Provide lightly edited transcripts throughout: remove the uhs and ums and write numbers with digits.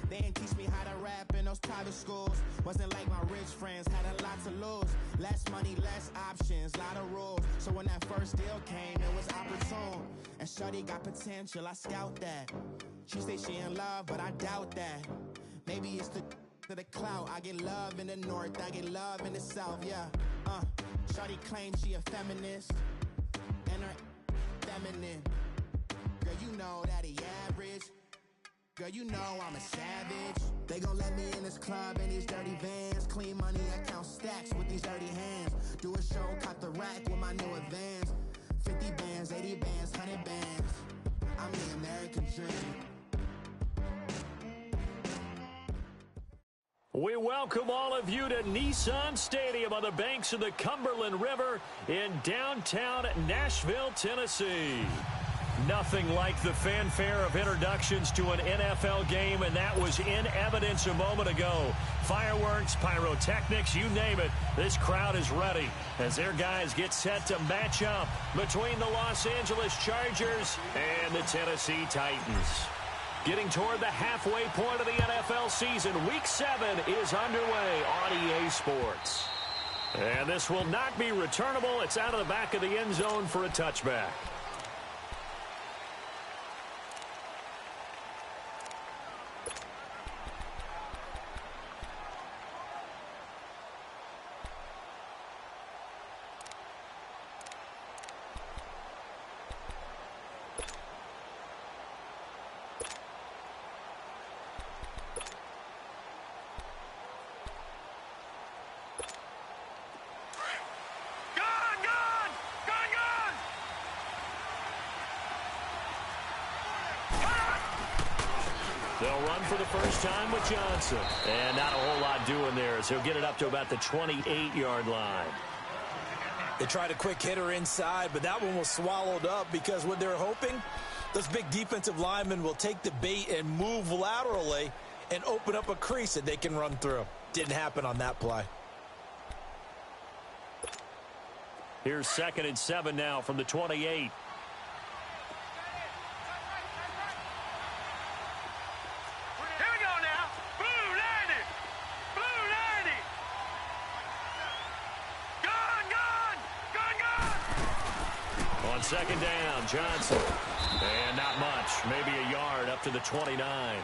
They ain't teach me how to rap in those private schools. Wasn't like my rich friends, had a lot to lose. Less money, less options, lot of rules. So when that first deal came, it was opportune. And shorty got potential, I scout that. She say she in love, but I doubt that. Maybe it's the clout. I get love in the north, I get love in the south, yeah. Shorty claims she a feminist, and her feminine. Girl, you know that he average. Girl, you know I'm a savage. They gon' let me in this club in these dirty vans. Clean money, I count stacks with these dirty hands. Do a show, cut the rack with my new advance. 50 bands, 80 bands, 100 bands. I'm the American dream. We welcome all of you to Nissan Stadium on the banks of the Cumberland River in downtown Nashville, Tennessee. Nothing like the fanfare of introductions to an NFL game, and that was in evidence a moment ago. Fireworks, pyrotechnics, you name it. This crowd is ready as their guys get set to match up between the Los Angeles Chargers and the Tennessee Titans. Getting toward the halfway point of the NFL season, Week 7 is underway on EA Sports. And this will not be returnable. It's out of the back of the end zone for a touchback. They'll run for the first time with Johnson. And not a whole lot doing there as he'll get it up to about the 28-yard line. They tried a quick hitter inside, but that one was swallowed up because what they're hoping, those big defensive linemen will take the bait and move laterally and open up a crease that they can run through. Didn't happen on that play. Here's 2nd and 7 now from the 28. Second down, Johnson. And not much, maybe a yard up to the 29. I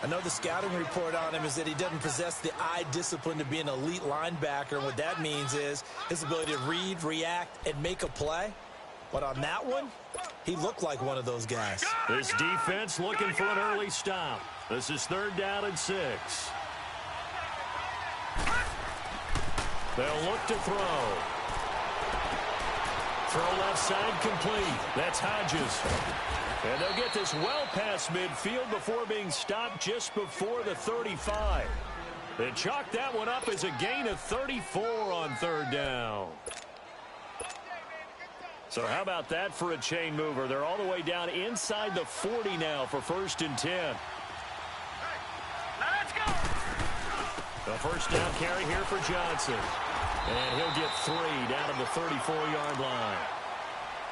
know the scouting report on him is that he doesn't possess the eye discipline to be an elite linebacker. And what that means is his ability to read, react, and make a play. But on that one, he looked like one of those guys. This defense looking for an early stop. This is 3rd down and 6. They'll look to throw. Throw left side complete. That's Hodges. And they'll get this well past midfield before being stopped just before the 35. They chalked that one up as a gain of 34 on 3rd down. So how about that for a chain mover? They're all the way down inside the 40 now for 1st and 10. Let's go. The first down carry here for Johnson. And he'll get 3 down to the 34-yard line.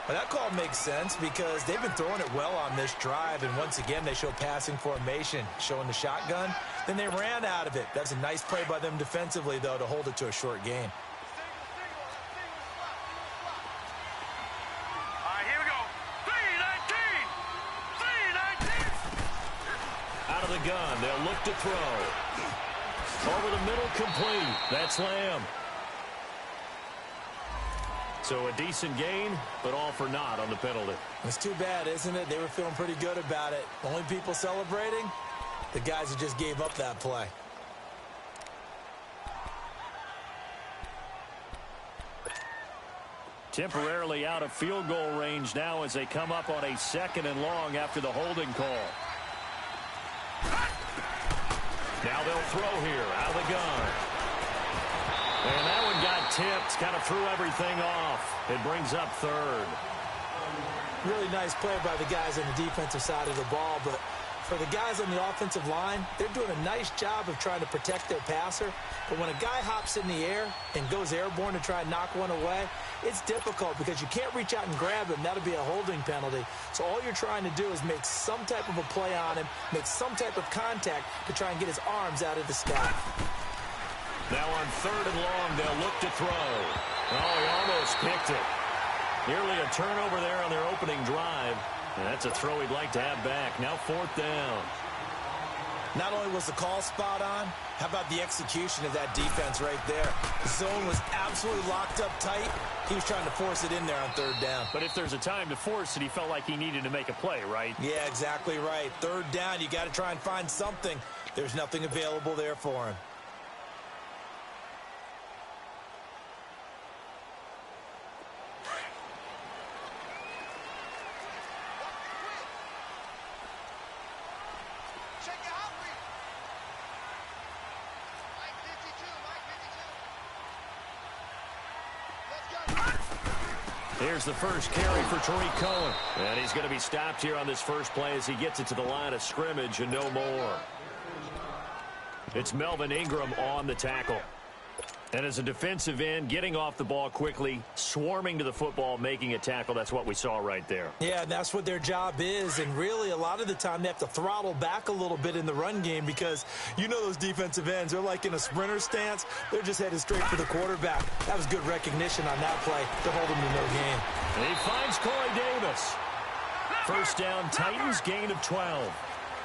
Well, that call makes sense because they've been throwing it well on this drive. And once again, they show passing formation, showing the shotgun. Then they ran out of it. That's a nice play by them defensively, though, to hold it to a short gain. All right, here we go. 3-19. 3-19. Out of the gun, they'll look to throw. Over the middle, complete. That's Lamb. So a decent gain, but all for naught on the penalty. It's too bad, isn't it? They were feeling pretty good about it. Only people celebrating, the guys who just gave up that play. Temporarily out of field goal range now as they come up on a 2nd and long after the holding call. Now they'll throw here out of the gun. And that one got tipped, kind of threw everything off. It brings up 3rd. Really nice play by the guys on the defensive side of the ball, but For the guys on the offensive line, they're doing a nice job of trying to protect their passer. But when a guy hops in the air and goes airborne to try and knock one away, it's difficult because you can't reach out and grab him. That'll be a holding penalty. So all you're trying to do is make some type of a play on him, make some type of contact to try and get his arms out of the sky. Now on 3rd and long, they'll look to throw. Oh, he almost picked it. Nearly a turnover there on their opening drive. And that's a throw he'd like to have back. Now 4th down. Not only was the call spot on, how about the execution of that defense right there? The zone was absolutely locked up tight. He was trying to force it in there on 3rd down. But if there's a time to force it, he felt like he needed to make a play, right? Yeah, exactly right. 3rd down, you got to try and find something. There's nothing available there for him. Here's the first carry for Tariq Cohen. And he's going to be stopped here on this first play as he gets it to the line of scrimmage and no more. It's Melvin Ingram on the tackle. And as a defensive end, getting off the ball quickly, swarming to the football, making a tackle, that's what we saw right there. Yeah, that's what their job is. And really, a lot of the time, they have to throttle back a little bit in the run game because you know those defensive ends, they're like in a sprinter stance. They're just headed straight for the quarterback. That was good recognition on that play to hold him to no gain. And he finds Corey Davis. First down, Titans, gain of 12.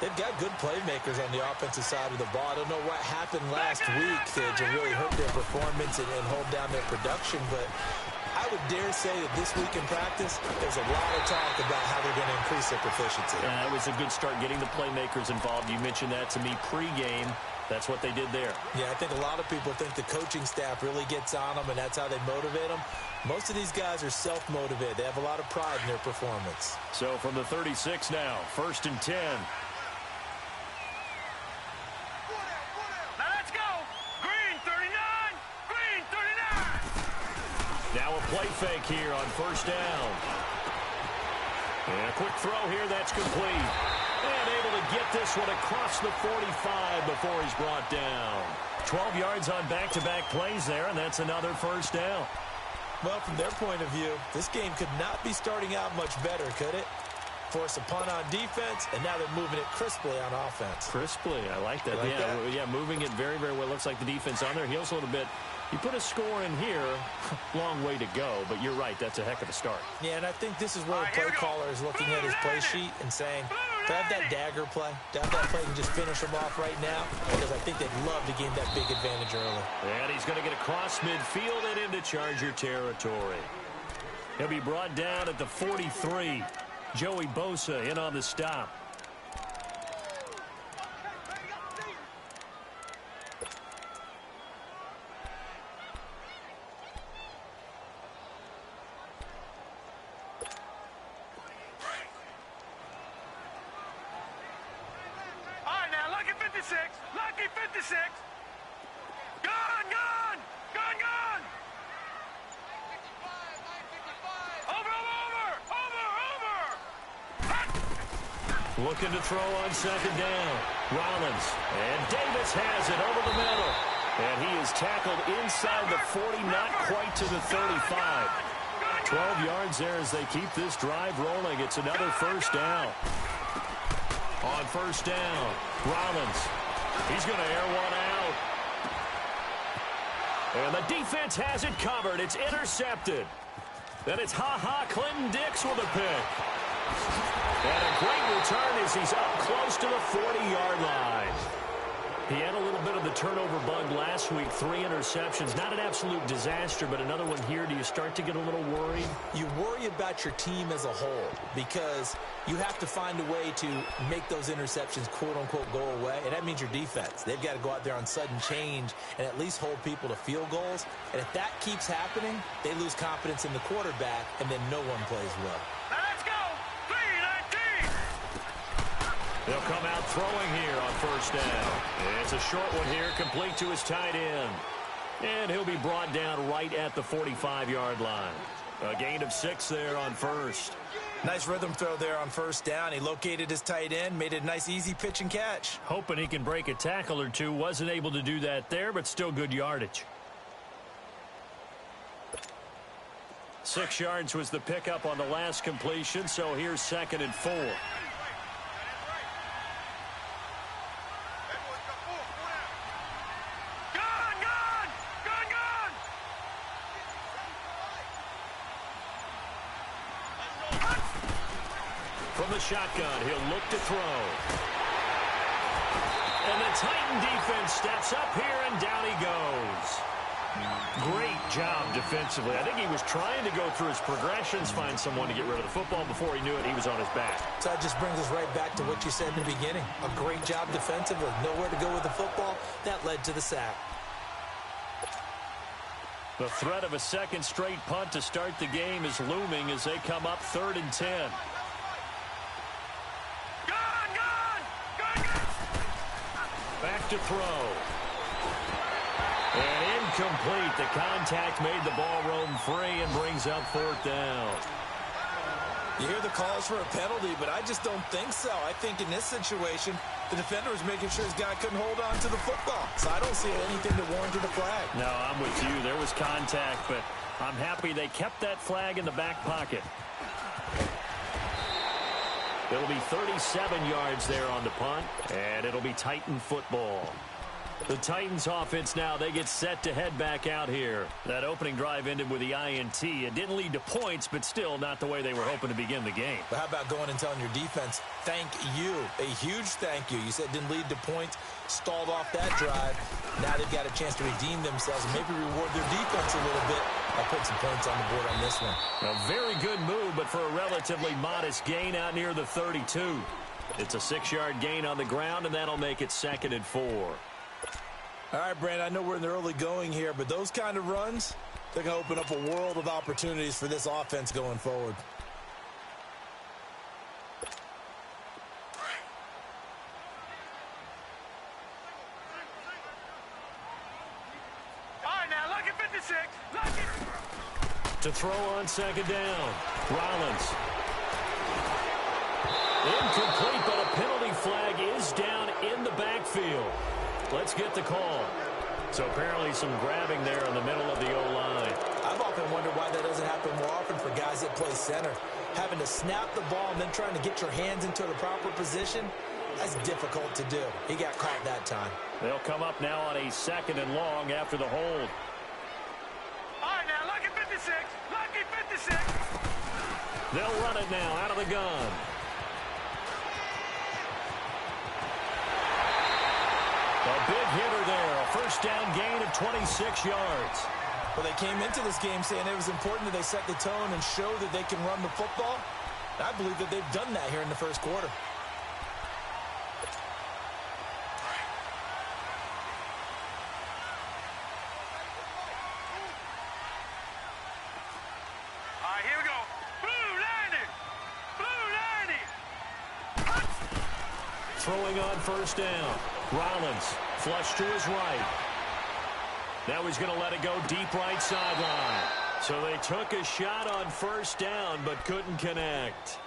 They've got good playmakers on the offensive side of the ball. I don't know what happened last week to really hurt their performance and hold down their production, but I would dare say that this week in practice, there's a lot of talk about how they're going to increase their proficiency. Yeah, it was a good start getting the playmakers involved. You mentioned that to me pregame. That's what they did there. Yeah, I think a lot of people think the coaching staff really gets on them, and that's how they motivate them. Most of these guys are self-motivated. They have a lot of pride in their performance. So from the 36 now, 1st and 10. Now a play fake here on 1st down. And a quick throw here, that's complete. And able to get this one across the 45 before he's brought down. 12 yards on back-to-back plays there, and that's another 1st down. Well, from their point of view, this game could not be starting out much better, could it? Force a punt on defense, and now they're moving it crisply on offense. Crisply, I like that. Yeah, moving it very, very well. Looks like the defense on their heels a little bit. You put a score in here, long way to go, but you're right, that's a heck of a start. Yeah, and I think this is where the play caller is looking at his play sheet and saying, to have that dagger play, to have that play and just finish them off right now, because I think they'd love to gain that big advantage early. And he's going to get across midfield and into Charger territory. He'll be brought down at the 43. Joey Bosa in on the stop. Lucky 56. Gone. Over. Looking to throw on 2nd down. Rollins. And Davis has it over the middle. And he is tackled inside the 40, not quite to the 35. 12 yards there as they keep this drive rolling. It's another 1st down. On 1st down, Rollins. He's going to air one out. And the defense has it covered. It's intercepted. Then it's Clinton Dix with a pick. And a great return as he's up close to the 40-yard line. He had a little bit of the turnover bug last week, 3 interceptions. Not an absolute disaster, but another one here. Do you start to get a little worried? You worry about your team as a whole because you have to find a way to make those interceptions, quote-unquote, go away, and that means your defense. They've got to go out there on sudden change and at least hold people to field goals. And if that keeps happening, they lose confidence in the quarterback, and then no one plays well. Let's go. 3-19. They'll come out throwing here on 1st down. It's a short one here, complete to his tight end. And he'll be brought down right at the 45-yard line. A gain of 6 there on first. Nice rhythm throw there on first down. He located his tight end, made it a nice easy pitch and catch. Hoping he can break a tackle or two. Wasn't able to do that there, but still good yardage. 6 yards was the pickup on the last completion, so here's 2nd and 4. From the shotgun, he'll look to throw. And the Titan defense steps up here, and down he goes. Great job defensively. I think he was trying to go through his progressions, find someone to get rid of the football. Before he knew it, he was on his back. So that just brings us right back to what you said in the beginning. A great job defensively. Nowhere to go with the football. That led to the sack. The threat of a second straight punt to start the game is looming as they come up 3rd and 10. Back to throw. And incomplete. The contact made the ball roam free and brings up 4th down. You hear the calls for a penalty, but I just don't think so. I think in this situation, the defender was making sure his guy couldn't hold on to the football. So I don't see anything that warranted a flag. No, I'm with you. There was contact, but I'm happy they kept that flag in the back pocket. It'll be 37 yards there on the punt, and it'll be Titan football. The Titans offense now, they get set to head back out here. That opening drive ended with the INT. It didn't lead to points, but still not the way they were hoping to begin the game. But how about going and telling your defense, thank you, a huge thank you. You said it didn't lead to points, stalled off that drive. Now they've got a chance to redeem themselves and maybe reward their defense a little bit. I'll put some points on the board on this one. A very good move, but for a relatively modest gain out near the 32. It's a 6-yard gain on the ground, and that'll make it 2nd and 4. All right, Brandon, I know we're in the early going here, but those kind of runs, they're going to open up a world of opportunities for this offense going forward. All right, now, lucky 56. Lucky. To throw on 2nd down. Rollins. Incomplete, but a penalty flag is down in the backfield. Let's get the call. So apparently some grabbing there in the middle of the O-line. I've often wondered why that doesn't happen more often for guys that play center. Having to snap the ball and then trying to get your hands into the proper position, that's difficult to do. He got caught that time. They'll come up now on a 2nd and long after the hold. All right, now, lucky 56. Lucky 56. They'll run it now out of the gun. A big hitter there, a 1st down gain of 26 yards. Well, they came into this game saying it was important that they set the tone and show that they can run the football. I believe that they've done that here in the first quarter. All right, here we go. Blue 90. Blue 90. Throwing on 1st down. Rollins, flush to his right. Now he's going to let it go deep right sideline. So they took a shot on 1st down, but couldn't connect.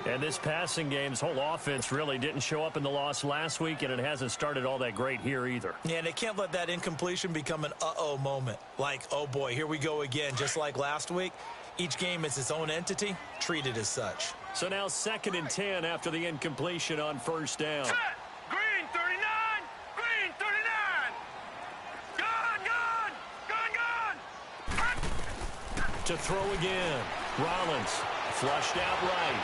And this passing game's whole offense really didn't show up in the loss last week, and it hasn't started all that great here either. Yeah, and they can't let that incompletion become an uh-oh moment. Like, oh boy, here we go again, just like last week. Each game is its own entity, treated as such. So now 2nd and 10 after the incompletion on 1st down. Set. Green 39. Green 39. Gun. To throw again. Rollins flushed out right.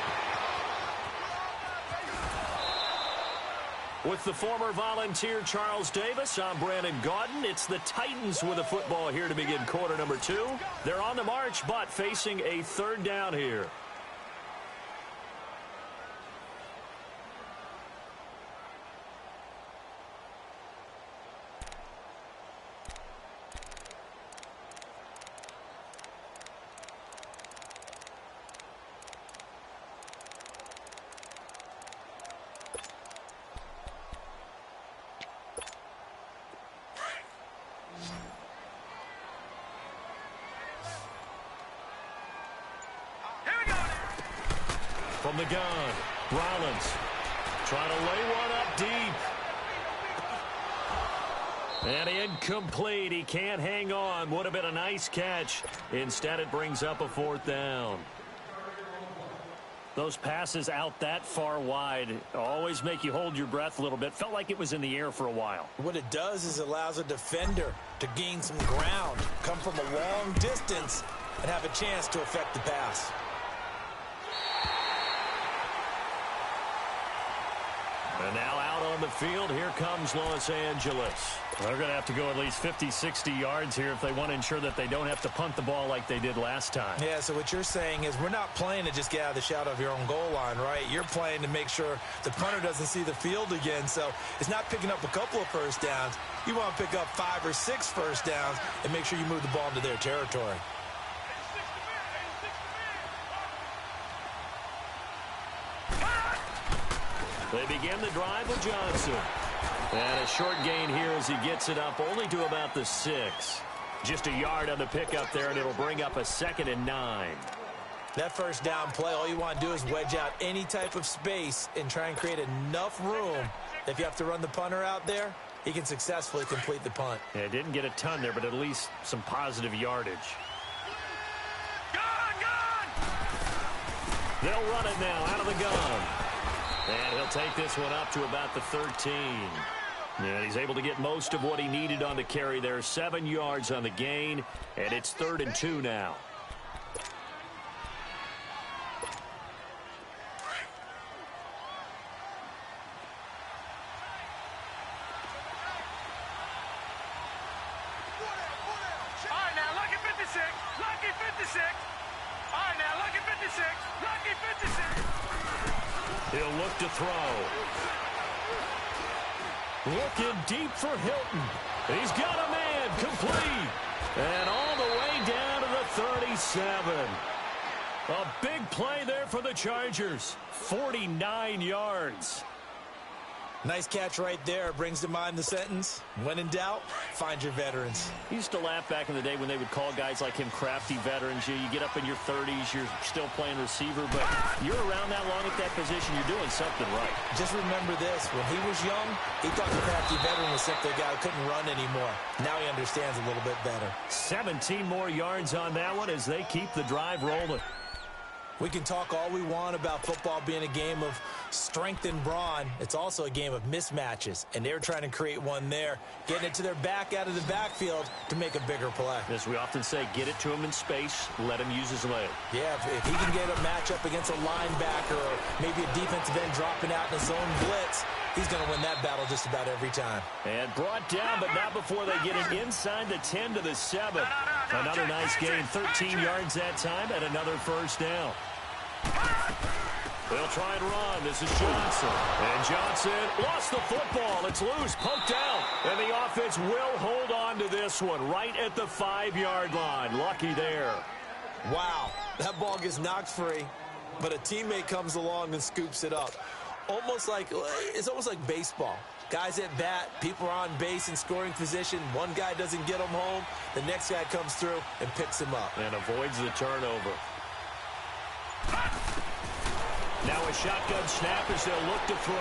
With the former Volunteer Charles Davis, I'm Brandon Gaudin. It's the Titans with the football here to begin quarter number 2. They're on the march, but facing a 3rd down here. From the gun, Rollins trying to lay one up deep. And incomplete. He can't hang on. Would have been a nice catch. Instead, it brings up a 4th down. Those passes out that far wide always make you hold your breath a little bit. Felt like it was in the air for a while. What it does is allows a defender to gain some ground, come from a long distance, and have a chance to affect the pass. And now out on the field, here comes Los Angeles. They're going to have to go at least 50, 60 yards here if they want to ensure that they don't have to punt the ball like they did last time. Yeah, so what you're saying is we're not playing to just get out of the shadow of your own goal line, right? You're playing to make sure the punter doesn't see the field again. So it's not picking up a couple of first downs. You want to pick up 5 or 6 first downs and make sure you move the ball into their territory. They begin the drive with Johnson. And a short gain here as he gets it up only to about the 6. Just a yard on the pickup there, and it'll bring up a 2nd and 9. That first down play, all you want to do is wedge out any type of space and try and create enough room. If you have to run the punter out there, he can successfully complete the punt. Yeah, didn't get a ton there, but at least some positive yardage. They'll run it now out of the gun. And he'll take this one up to about the 13. And he's able to get most of what he needed on the carry there. 7 yards on the gain, and it's 3rd and 2 now. All right, now, lucky 56. Lucky 56. All right, now, lucky 56. Lucky 56. He'll look to throw. Looking deep for Hilton. He's got a man complete. And all the way down to the 37. A big play there for the Chargers. 49 yards. Nice catch right there. Brings to mind the sentence, when in doubt, find your veterans. He used to laugh back in the day when they would call guys like him crafty veterans. You get up in your 30s, you're still playing receiver, but you're around that long at that position, you're doing something right. Just remember this, when he was young, he thought the crafty veteran was simply a guy who couldn't run anymore. Now he understands a little bit better. 17 more yards on that one as they keep the drive rolling. We can talk all we want about football being a game of strength and brawn. It's also a game of mismatches, and they're trying to create one there, getting it to their back out of the backfield to make a bigger play. As we often say, get it to him in space, let him use his leg. Yeah, if he can get a matchup against a linebacker or maybe a defensive end dropping out in a zone blitz, he's going to win that battle just about every time. And brought down, but not before they get it inside the 10 to the 7. Another nice gain, 13 yards that time, and another first down. They'll try and run. This is Johnson. And Johnson lost the football. It's loose, poked out. And the offense will hold on to this one right at the 5-yard line. Lucky there. Wow, that ball gets knocked free, but a teammate comes along and scoops it up. It's almost like baseball. Guys at bat, people are on base in scoring position. One guy doesn't get him home. The next guy comes through and picks him up. And avoids the turnover. Now a shotgun snap as they'll look to throw.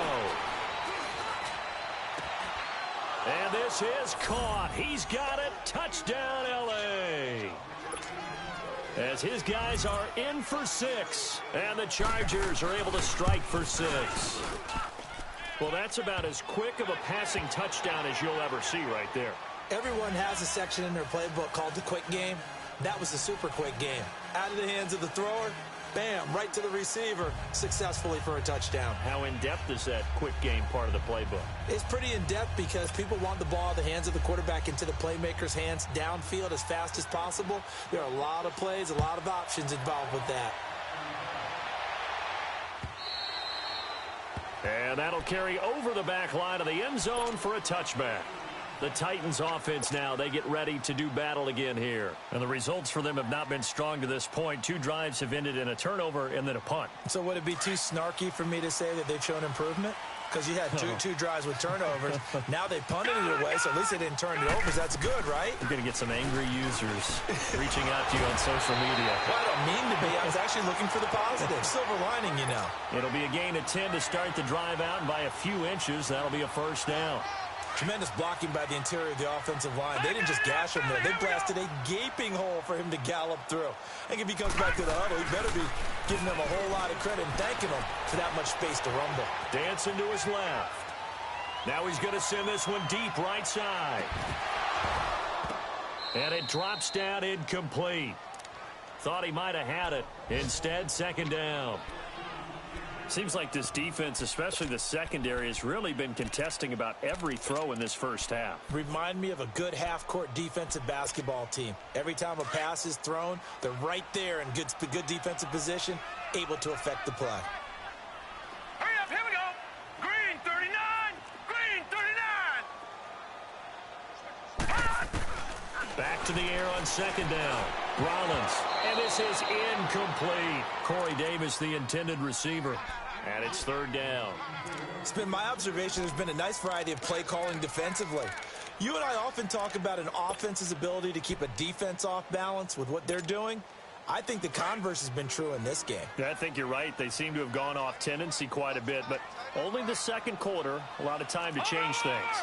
And this is caught. He's got it. Touchdown, L.A. As his guys are in for 6. And the Chargers are able to strike for 6. Well, that's about as quick of a passing touchdown as you'll ever see right there. Everyone has a section in their playbook called the quick game. That was the super quick game. Out of the hands of the thrower, bam, right to the receiver, successfully for a touchdown. How in-depth is that quick game part of the playbook? It's pretty in-depth because people want the ball out of the hands of the quarterback into the playmaker's hands downfield as fast as possible. There are a lot of plays, a lot of options involved with that. And that'll carry over the back line of the end zone for a touchback. The Titans offense now, they get ready to do battle again here. And the results for them have not been strong to this point. 2 drives have ended in a turnover and then a punt. So would it be too snarky for me to say that they've shown improvement? because you had two drives with turnovers. Now they punted it away, so at least they didn't turn it over. So that's good, right? You're going to get some angry users reaching out to you on social media. Well, I don't mean to be. I was actually looking for the positive. Silver lining, you know. It'll be a gain of 10 to start the drive out, and by a few inches, that'll be a first down. Tremendous blocking by the interior of the offensive line. They didn't just gash him there. They blasted a gaping hole for him to gallop through. I think if he comes back to the huddle, he better be giving them a whole lot of credit and thanking them for that much space to rumble. Dancing to his left. Now he's going to send this one deep right side. And it drops down incomplete. Thought he might have had it. Instead, second down. Seems like this defense, especially the secondary, has really been contesting about every throw in this first half. Remind me of a good half-court defensive basketball team. Every time a pass is thrown, they're right there in good defensive position, able to affect the play. Hurry up, here we go. Green 39, green 39. Back to the air on second down. Rollins, and this is incomplete. Corey Davis, the intended receiver. And it's third down. It's been my observation there's been a nice variety of play calling defensively. You and I often talk about an offense's ability to keep a defense off balance with what they're doing. I think the converse has been true in this game. I think you're right. They seem to have gone off tendency quite a bit, but only the second quarter, a lot of time to change things.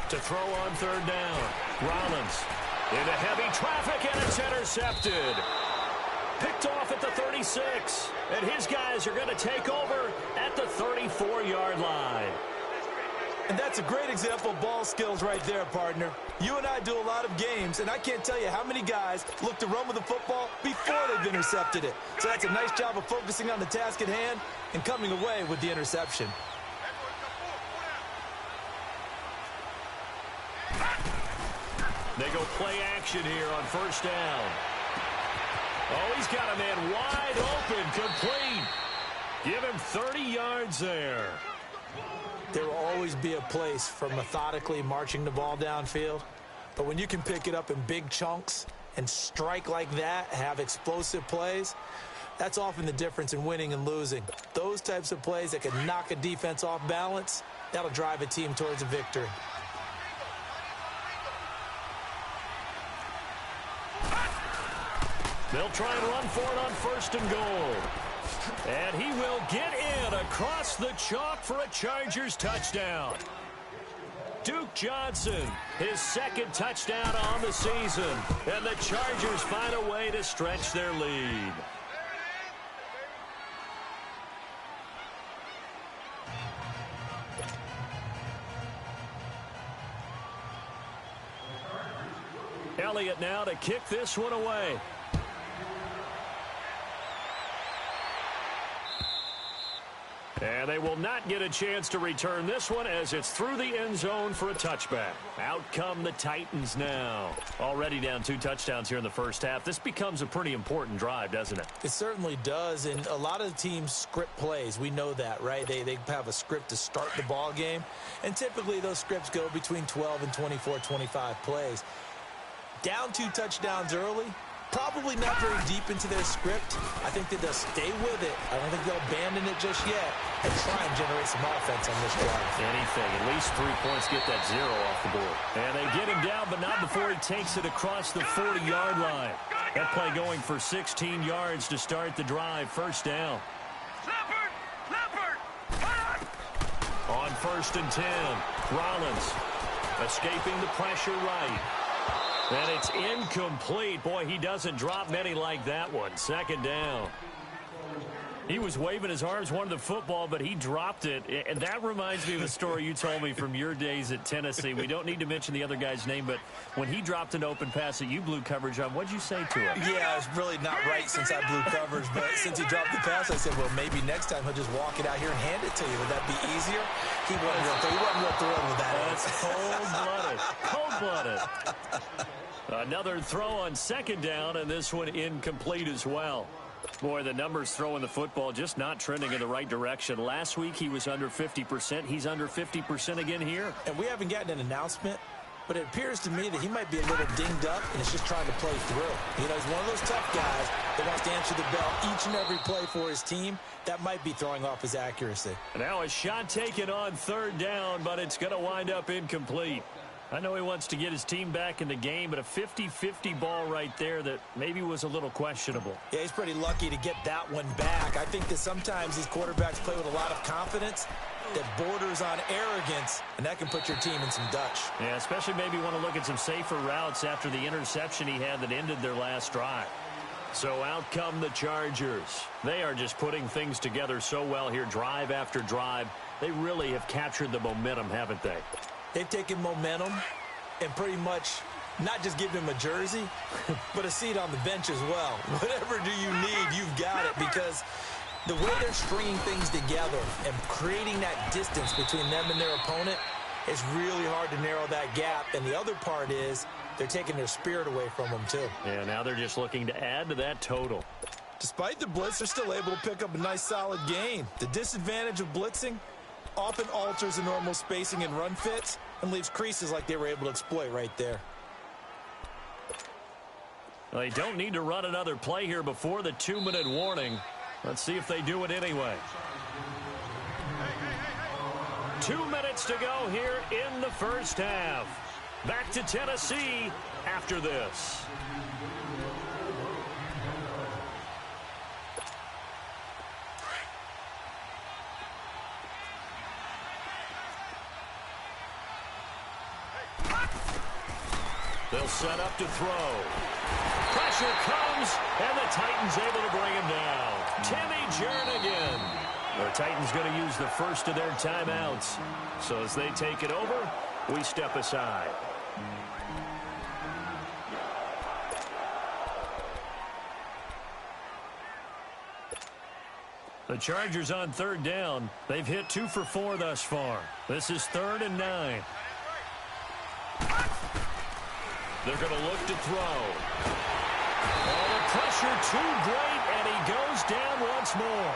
To throw on third down. Rollins into heavy traffic, and it's intercepted. Picked off at the 36, and his guys are going to take over at the 34-yard line. And that's a great example of ball skills right there, partner. You and I do a lot of games, and I can't tell you how many guys look to run with the football before they've intercepted it. So that's a nice job of focusing on the task at hand and coming away with the interception. They go play action here on first down. Oh, he's got a man wide open, complete. Give him 30 yards there. There will always be a place for methodically marching the ball downfield. But when you can pick it up in big chunks and strike like that, have explosive plays, that's often the difference in winning and losing. Those types of plays that can knock a defense off balance, that'll drive a team towards a victory. They'll try and run for it on first and goal. And he will get in across the chalk for a Chargers touchdown. Duke Johnson, his second touchdown on the season. And the Chargers find a way to stretch their lead. Elliott now to kick this one away. And they will not get a chance to return this one as it's through the end zone for a touchback. Out come the Titans now. Already down 2 touchdowns here in the first half. This becomes a pretty important drive, doesn't it? It certainly does, and a lot of the teams script plays. We know that, right? They have a script to start the ball game, and typically those scripts go between 12 and 24, 25 plays. Down 2 touchdowns early, probably not very deep into their script. I think that they'll stay with it. I don't think they'll abandon it just yet and try and generate some offense on this drive. Anything. At least 3 points, get that 0 off the board. And they get him down, but not before he takes it across the 40-yard line. That play going for 16 yards to start the drive. First down. On first and 10, Rollins escaping the pressure right. And it's incomplete. Boy, he doesn't drop many like that one. Second down. He was waving his arms, wanted the football, but he dropped it. And that reminds me of a story you told me from your days at Tennessee. We don't need to mention the other guy's name, but when he dropped an open pass that you blew coverage on, what'd you say to him? Yeah, it's really not right since I blew coverage, but since he dropped the pass, I said, well, maybe next time he'll just walk it out here and hand it to you. Would that be easier? He wasn't real thrilled with that. That's cold-blooded. Cold-blooded. Another throw on second down, and this one incomplete as well. Boy, the numbers throwing the football just not trending in the right direction. Last week he was under 50%. He's under 50% again here. And we haven't gotten an announcement but it appears to me that he might be a little dinged up and is just trying to play through. You know, he's one of those tough guys that wants to answer the bell each and every play for his team. That might be throwing off his accuracy. Now a shot taken on third down, but it's going to wind up incomplete. I know he wants to get his team back in the game, but a 50-50 ball right there that maybe was a little questionable. Yeah, he's pretty lucky to get that one back. I think that sometimes these quarterbacks play with a lot of confidence that borders on arrogance, and that can put your team in some Dutch. Yeah, especially maybe want to look at some safer routes after the interception he had that ended their last drive. So out come the Chargers. They are just putting things together so well here, drive after drive. They really have captured the momentum, haven't they? They've taken momentum and pretty much not just given him a jersey, but a seat on the bench as well. Whatever do you need, you've got it, because the way they're stringing things together and creating that distance between them and their opponent is really hard to narrow that gap. And the other part is they're taking their spirit away from them, too. Yeah, now they're just looking to add to that total. Despite the blitz, they're still able to pick up a nice, solid gain. The disadvantage of blitzing often alters the normal spacing and run fits and leaves creases like they were able to exploit right there. Well, they don't need to run another play here before the 2-minute warning. Let's see if they do it anyway. 2 minutes to go here in the first half. Back to Tennessee after this. They'll set up to throw. Pressure comes, and the Titans able to bring him down. Timmy Jernigan. The Titans going to use the first of their timeouts. So as they take it over, we step aside. The Chargers on third down. They've hit 2 for 4 thus far. This is 3rd and 9. They're going to look to throw. Oh, the pressure too great, and he goes down once more.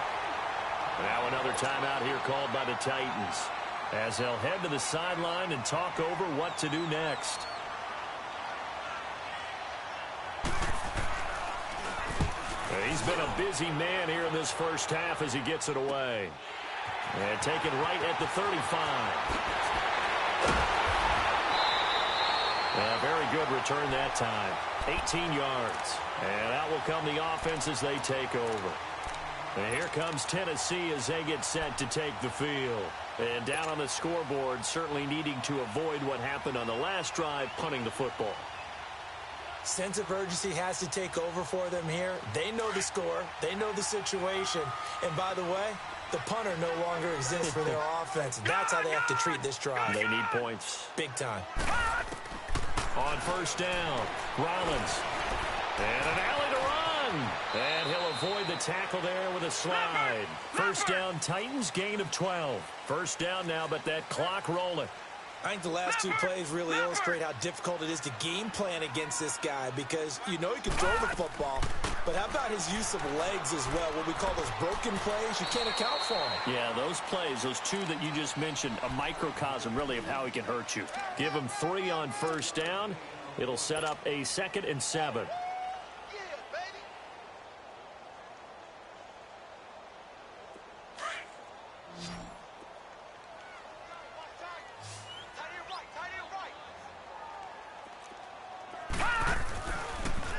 Now another timeout here called by the Titans, as they'll head to the sideline and talk over what to do next. He's been a busy man here in this first half as he gets it away. And taken right at the 35. A very good return that time. 18 yards. And out will come the offense as they take over. And here comes Tennessee as they get set to take the field. And down on the scoreboard, certainly needing to avoid what happened on the last drive, punting the football. Sense of urgency has to take over for them here. They know the score. They know the situation. And by the way, the punter no longer exists for their offense. That's how they have to treat this drive. They need points. Big time. On first down, Rollins. And an alley to run. And he'll avoid the tackle there with a slide. First down, Titans, gain of 12. First down now, but that clock rolling. I think the last 2 plays really illustrate how difficult it is to game plan against this guy, because you know he can throw the football, but how about his use of legs as well? What we call those broken plays, you can't account for them. Yeah, those plays, those 2 that you just mentioned, a microcosm really of how he can hurt you. Give him 3 on first down. It'll set up a 2nd and 7.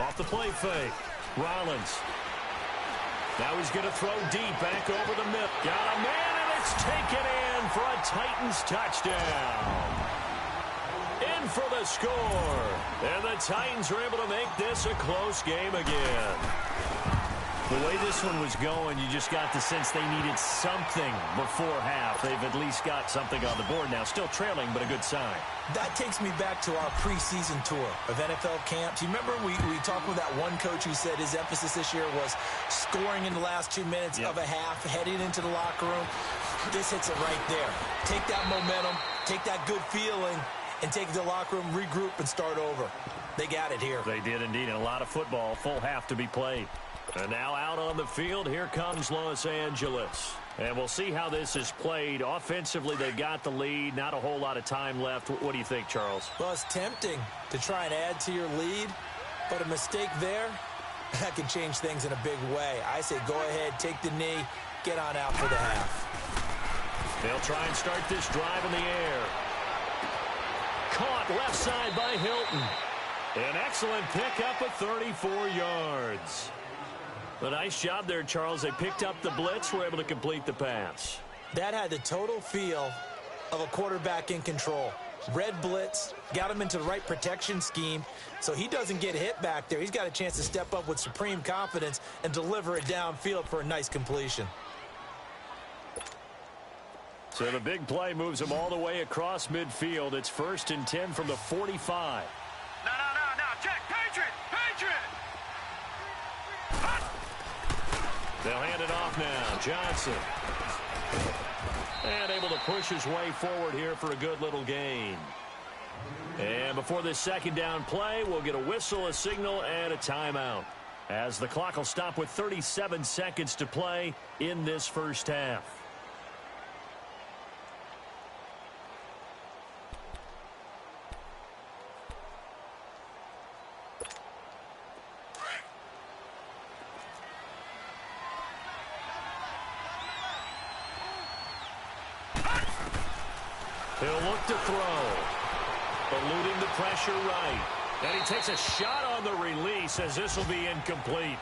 Off the play fake. Rollins. Now he's going to throw deep back over the middle. Got a man, and it's taken in for a Titans touchdown. In for the score. And the Titans are able to make this a close game again. The way this one was going, you just got the sense they needed something before half. They've at least got something on the board now. Still trailing, but a good sign. That takes me back to our preseason tour of NFL camps. You remember we talked with that one coach who said his emphasis this year was scoring in the last 2 minutes of a half, heading into the locker room. This hits it right there. Take that momentum, take that good feeling, and take it to the locker room, regroup, and start over. They got it here. They did indeed, and a lot of football, full half to be played. And now out on the field, here comes Los Angeles. And we'll see how this is played. Offensively, they've got the lead. Not a whole lot of time left. What do you think, Charles? Well, it's tempting to try and add to your lead, but a mistake there, that can change things in a big way. I say go ahead, take the knee, get on out for the half. They'll try and start this drive in the air. Caught left side by Hilton. An excellent pickup of 34 yards. A nice job there, Charles. They picked up the blitz, were able to complete the pass. That had the total feel of a quarterback in control. Red blitz, got him into the right protection scheme, so he doesn't get hit back there. He's got a chance to step up with supreme confidence and deliver it downfield for a nice completion. So the big play moves him all the way across midfield. It's 1st and 10 from the 45. No, check, Patriot! They'll hand it off now. Johnson. And able to push his way forward here for a good little gain. And before this second down play, we'll get a whistle, a signal, and a timeout, as the clock will stop with 37 seconds to play in this first half. He'll look to throw. Eluding the pressure right. And he takes a shot on the release as this will be incomplete.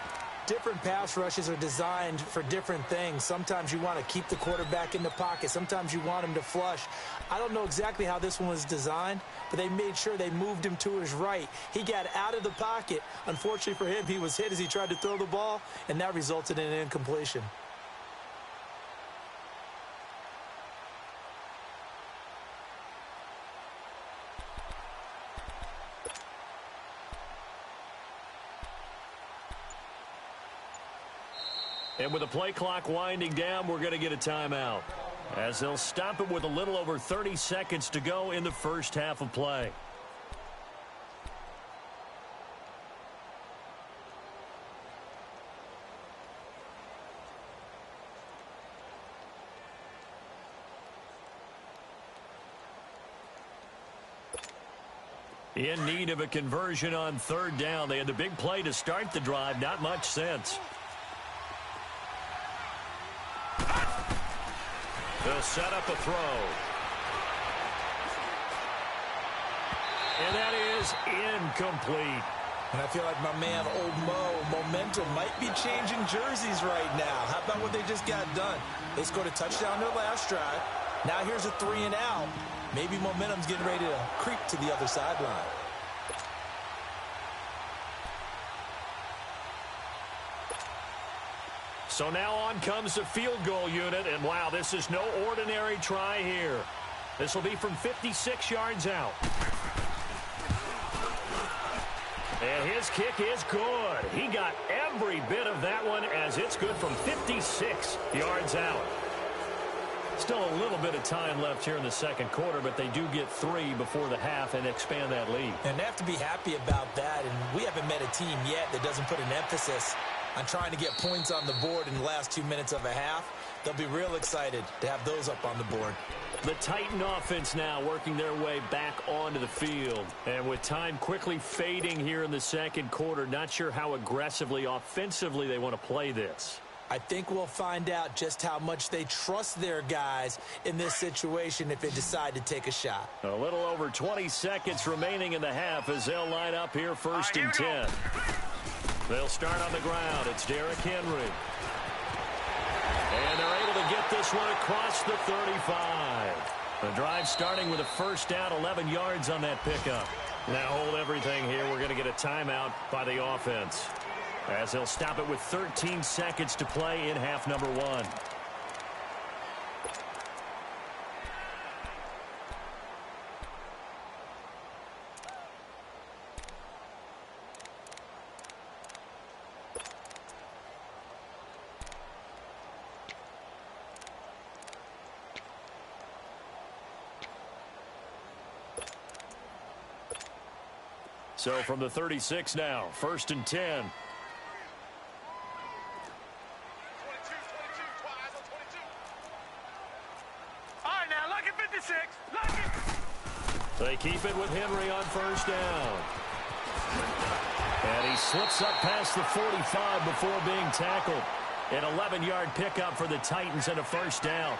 Different pass rushes are designed for different things. Sometimes you want to keep the quarterback in the pocket. Sometimes you want him to flush. I don't know exactly how this one was designed, but they made sure they moved him to his right. He got out of the pocket. Unfortunately for him, he was hit as he tried to throw the ball, and that resulted in an incompletion. And with the play clock winding down, we're going to get a timeout, as they'll stop it with a little over 30 seconds to go in the first half of play. In need of a conversion on 3rd down. They had the big play to start the drive. Not much sense. They'll set up a throw. And that is incomplete. And I feel like my man, Old Mo, momentum might be changing jerseys right now. How about what they just got done? They scored a touchdown their last drive. Now here's a 3 and out. Maybe momentum's getting ready to creep to the other sideline. So now on comes the field goal unit, and wow, this is no ordinary try here. This will be from 56 yards out. And his kick is good. He got every bit of that one, as it's good from 56 yards out. Still a little bit of time left here in the second quarter, but they do get 3 before the half and expand that lead. And they have to be happy about that, and we haven't met a team yet that doesn't put an emphasis on trying to get points on the board in the last 2 minutes of a half. They'll be real excited to have those up on the board. The Titan offense now working their way back onto the field. And with time quickly fading here in the second quarter, not sure how aggressively, offensively they want to play this. I think we'll find out just how much they trust their guys in this situation if they decide to take a shot. A little over 20 seconds remaining in the half as they'll line up here 1st and 10. They'll start on the ground. It's Derrick Henry. And they're able to get this one across the 35. The drive starting with a first down, 11 yards on that pickup. Now hold everything here. We're going to get a timeout by the offense, as they'll stop it with 13 seconds to play in half number 1. So from the 36 now, 1st and 10. 56. Lucky. They keep it with Henry on first down. And he slips up past the 45 before being tackled. An 11-yard pickup for the Titans and a first down.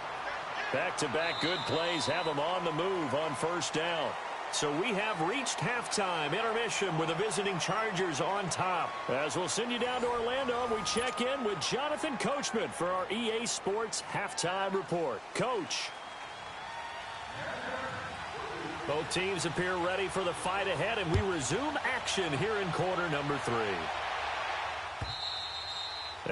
Back-to-back good plays have them on the move on first down. So we have reached halftime intermission with the visiting Chargers on top. As we'll send you down to Orlando, we check in with Jonathan Coachman for our EA Sports Halftime Report. Coach. Both teams appear ready for the fight ahead, and we resume action here in quarter number 3.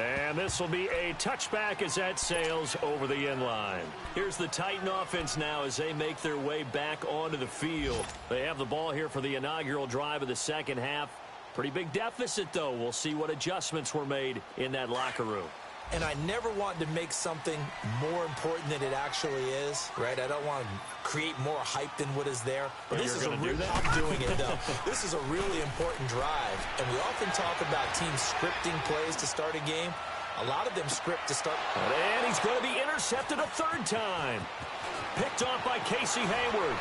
And this will be a touchback as that sails over the end line. Here's the Titan offense now as they make their way back onto the field. They have the ball here for the inaugural drive of the second half. Pretty big deficit, though. We'll see what adjustments were made in that locker room. And I never want to make something more important than it actually is, right? I don't want to create more hype than what is there. But this is I'm doing it, though. This is a really important drive. And we often talk about teams scripting plays to start a game. A lot of them script to start. And he's going to be intercepted a third time. Picked off by Casey Hayward.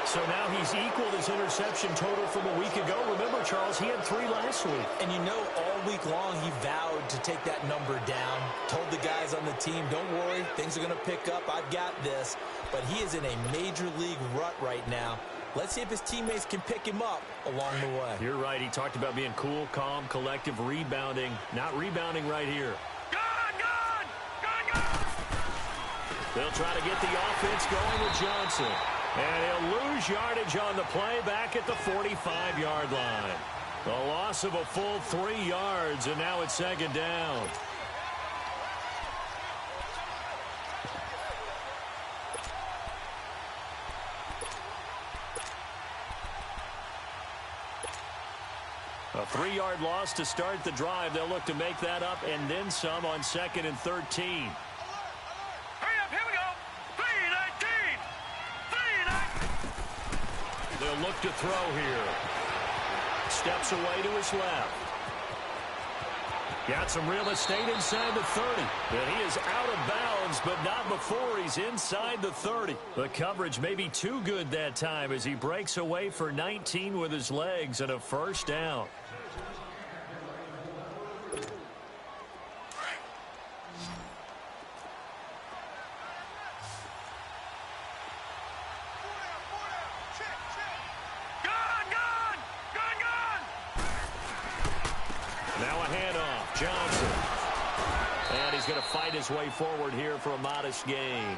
So now he's equaled his interception total from a week ago. Remember, Charles, he had 3 last week. And you know, all week long he vowed to take that number down. Told the guys on the team, don't worry, things are going to pick up. I've got this. But he is in a major league rut right now. Let's see if his teammates can pick him up along the way. You're right. He talked about being cool, calm, collective, rebounding. Not rebounding right here. Gone! They'll try to get the offense going with Johnson. And he'll lose yardage on the play back at the 45-yard line. The loss of a full 3 yards, and now it's second down. A 3-yard loss to start the drive. They'll look to make that up and then some on 2nd and 13. They'll look to throw here. Steps away to his left. Got some real estate inside the 30. And he is out of bounds, but not before he's inside the 30. The coverage may be too good that time as he breaks away for 19 with his legs and a first down. Fight his way forward here for a modest gain.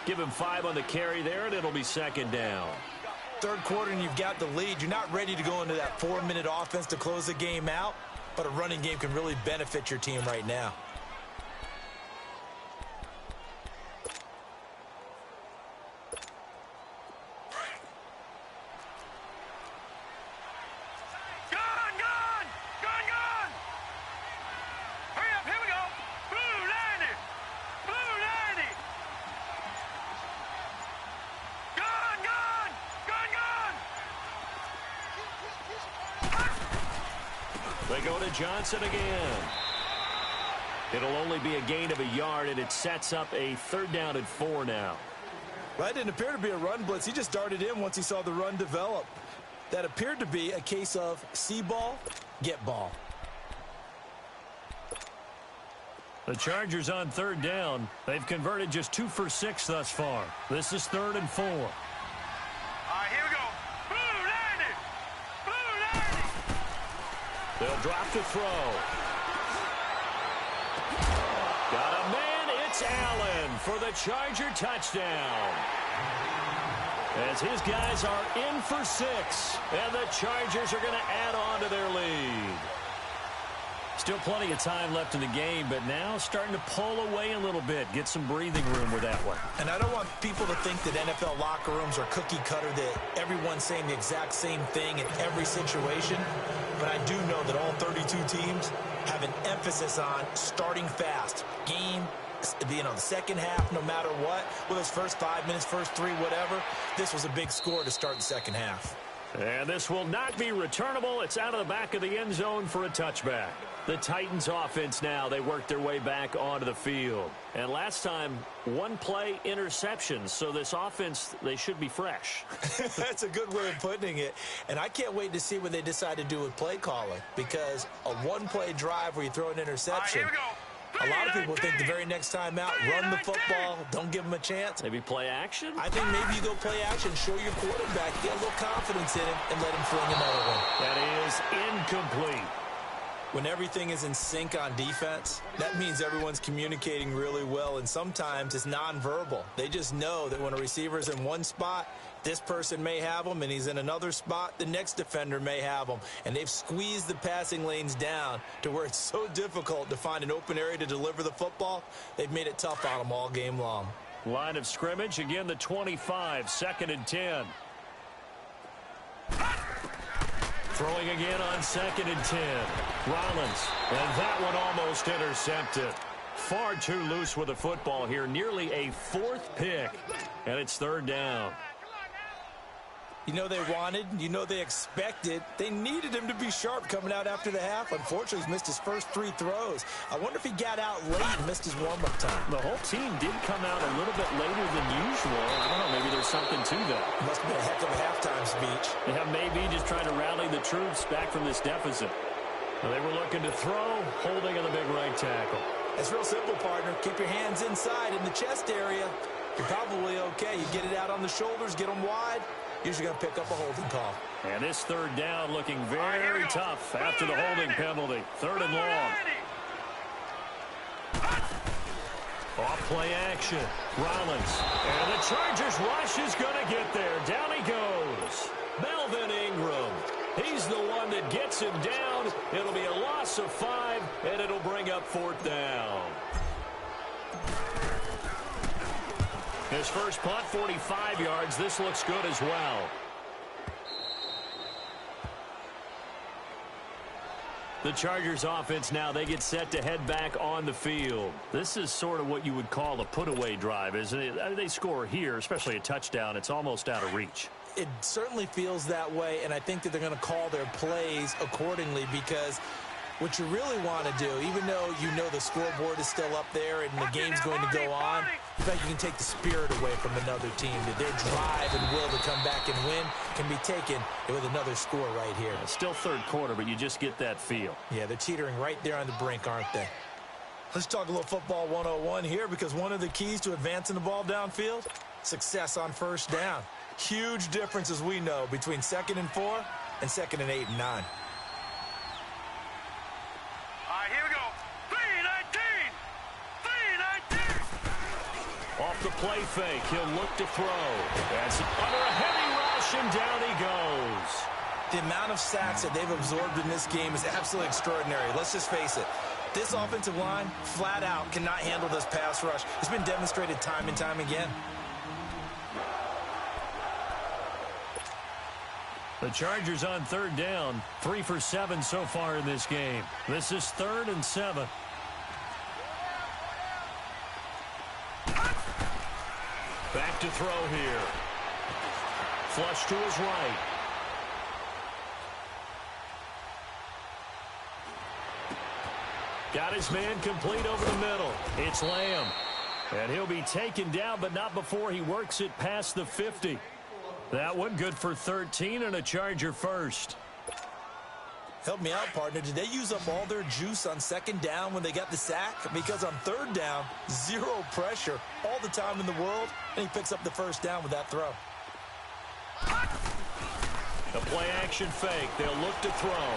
Give him 5 on the carry there, and it'll be second down. Third quarter, and you've got the lead. You're not ready to go into that 4-minute offense to close the game out, but a running game can really benefit your team right now. They go to Johnson again. It'll only be a gain of a yard, and it sets up a 3rd down and 4 now. Well, that didn't appear to be a run blitz. He just darted in once he saw the run develop. That appeared to be a case of see ball, get ball. The Chargers on 3rd down. They've converted just 2 for 6 thus far. This is 3rd and 4. All right, here we go. Blue 90. Blue 90. They'll drop to throw. Got a man. It's Allen for the Charger touchdown. As his guys are in for 6, and the Chargers are going to add on to their lead. Still plenty of time left in the game, but now starting to pull away a little bit. Get some breathing room with that one. And I don't want people to think that NFL locker rooms are cookie cutter, that everyone's saying the exact same thing in every situation. But I do know that all 32 teams have an emphasis on starting fast. Game, the second half, no matter what, whether it's first 5 minutes, first 3, whatever. This was a big score to start the second half. And this will not be returnable. It's out of the back of the end zone for a touchback. The Titans offense now, they work their way back onto the field. And last time, one play interceptions. So this offense, they should be fresh. That's a good way of putting it. And I can't wait to see what they decide to do with play calling. Because a one-play drive where you throw an interception, a lot of people think the very next time out, run the football, don't give them a chance. Maybe play action? I think maybe you go play action, show your quarterback, get a little confidence in him, and let him fling another one. That is incomplete. When everything is in sync on defense, that means everyone's communicating really well, and sometimes it's nonverbal. They just know that when a receiver's in one spot, this person may have him, and he's in another spot, the next defender may have him. And they've squeezed the passing lanes down to where it's so difficult to find an open area to deliver the football. They've made it tough on them all game long. Line of scrimmage, again the 25, 2nd and 10. Throwing again on 2nd and 10. Rollins, and that one almost intercepted. Far too loose with the football here. Nearly a 4th pick, and it's 3rd down. You know they wanted, you know they expected. They needed him to be sharp coming out after the half. Unfortunately, he's missed his first 3 throws. I wonder if he got out late and missed his warm-up time. The whole team did come out a little bit later than usual. I don't know, maybe there's something to that. Must have been a heck of a halftime speech. Yeah, maybe just trying to rally the troops back from this deficit. Well, they were looking to throw, holding on the big right tackle. It's real simple, partner. Keep your hands inside in the chest area. You're probably okay. You get it out on the shoulders, get them wide. Usually going to pick up a holding call. And this 3rd down looking very tough after the holding penalty. 3rd and long. Off play action. Rollins. And the Chargers rush is going to get there. Down he goes. Melvin Ingram. He's the one that gets him down. It'll be a loss of 5, and it'll bring up 4th down. His first punt, 45 yards. This looks good as well. The Chargers offense now, they get set to head back on the field. This is sort of what you would call a put-away drive, isn't it? They score here, especially a touchdown. It's almost out of reach. It certainly feels that way, and I think that they're going to call their plays accordingly because what you really want to do, even though you know the scoreboard is still up there and the game's going to go on, in fact, you can take the spirit away from another team. That their drive and will to come back and win can be taken with another score right here. Still 3rd quarter, but you just get that feel. Yeah, they're teetering right there on the brink, aren't they? Let's talk a little football 101 here because one of the keys to advancing the ball downfield, success on 1st down. Huge difference, as we know, between 2nd and 4 and 2nd and 8 and 9. Here we go. 3-19. 3-19. Off the play fake, he'll look to throw. That's under a heavy rush, and down he goes. The amount of sacks that they've absorbed in this game is absolutely extraordinary. Let's just face it. This offensive line, flat out, cannot handle this pass rush. It's been demonstrated time and time again. The Chargers on 3rd down, 3 for 7 so far in this game. This is 3rd and 7. Back to throw here. Flush to his right. Got his man complete over the middle. It's Lamb. And he'll be taken down, but not before he works it past the 50. That one good for 13 and a Charger first. Help me out, partner. Did they use up all their juice on 2nd down when they got the sack? Because on 3rd down, 0 pressure, all the time in the world, and he picks up the 1st down with that throw. The play action fake. They'll look to throw.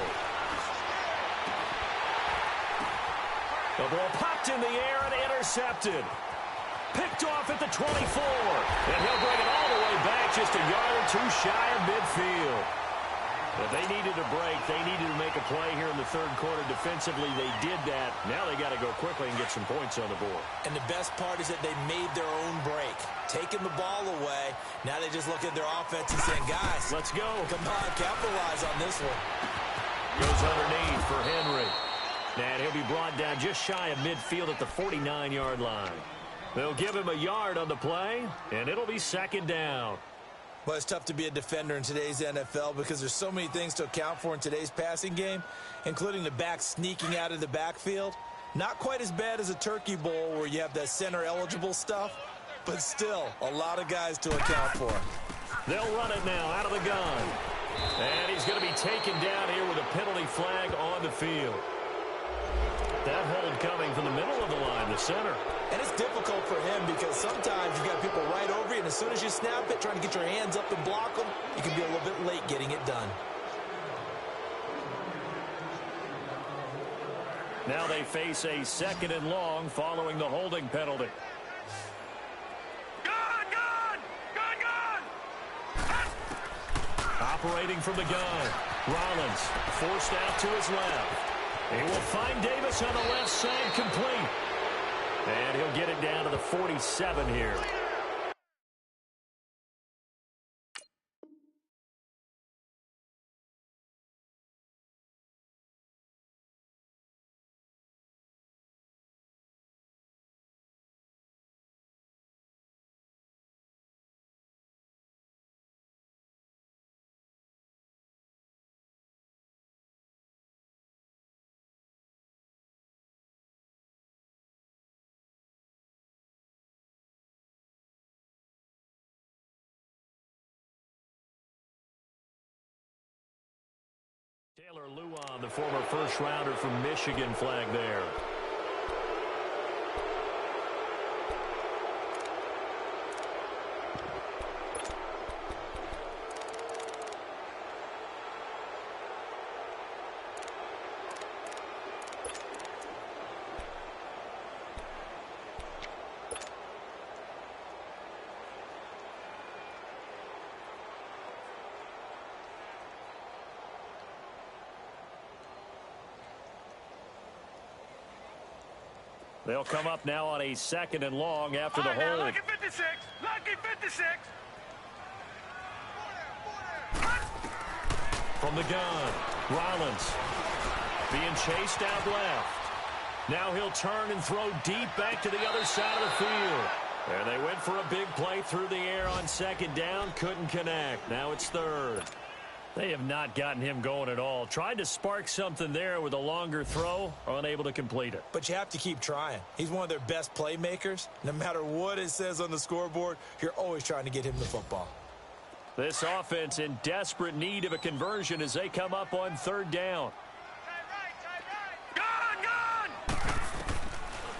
The ball popped in the air and intercepted. Picked off at the 24. And he'll bring it all the way back just a yard or 2 shy of midfield. If they needed a break, they needed to make a play here in the 3rd quarter. Defensively, they did that. Now they got to go quickly and get some points on the board. And the best part is that they made their own break. Taking the ball away. Now they just look at their offense and saying, guys, let's go. Come on, capitalize on this one. Goes underneath for Henry. And he'll be brought down just shy of midfield at the 49-yard line. They'll give him a yard on the play, and it'll be 2nd down. But it's tough to be a defender in today's NFL because there's so many things to account for in today's passing game, including the back sneaking out of the backfield. Not quite as bad as a turkey bowl where you have that center-eligible stuff, but still a lot of guys to account for. They'll run it now out of the gun. And he's going to be taken down here with a penalty flag on the field. That hold coming from the middle of the line, the center. And it's difficult for him because sometimes you've got people right over you, and as soon as you snap it, trying to get your hands up and block them, you can be a little bit late getting it done. Now they face a 2nd and long following the holding penalty. Operating from the gun, Rollins forced out to his left. He will find Davis on the left side, complete. And he'll get it down to the 47 here. Taylor Lewan, the former first-rounder from Michigan, flag there. They'll come up now on a 2nd and long after the hold. Lucky 56. Lucky 56. From the gun, Rollins being chased out left. Now he'll turn and throw deep back to the other side of the field. And they went for a big play through the air on 2nd down. Couldn't connect. Now it's 3rd. They have not gotten him going at all. Tried to spark something there with a longer throw, unable to complete it. But you have to keep trying. He's one of their best playmakers. No matter what it says on the scoreboard, you're always trying to get him the football. This offense in desperate need of a conversion as they come up on 3rd down.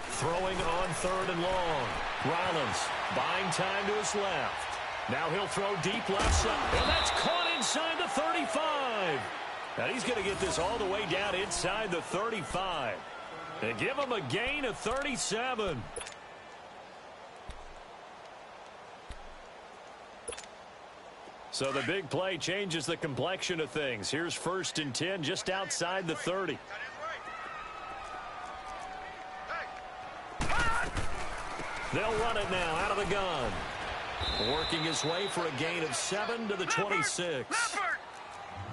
Throwing on 3rd and long. Rollins buying time to his left. Now he'll throw deep left side. And that's caught inside the 35. And he's going to get this all the way down inside the 35. And give him a gain of 37. So the big play changes the complexion of things. Here's 1st and 10 just outside the 30. They'll run it now out of the gun. Working his way for a gain of 7 to the 26.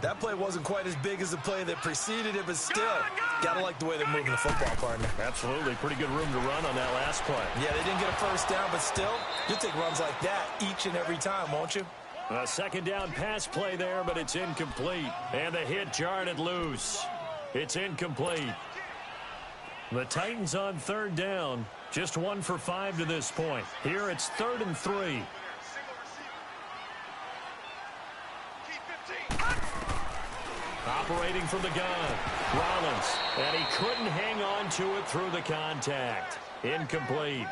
That play wasn't quite as big as the play that preceded it, but still, got to like the way they're moving the football, partner. Absolutely. Pretty good room to run on that last play. Yeah, they didn't get a 1st down, but still, you'll take runs like that each and every time, won't you? A 2nd down pass play there, but it's incomplete. And the hit jarred it loose. It's incomplete. The Titans on 3rd down. Just 1 for 5 to this point. Here it's 3rd and 3. Operating from the gun, Rollins, and he couldn't hang on to it through the contact. Incomplete.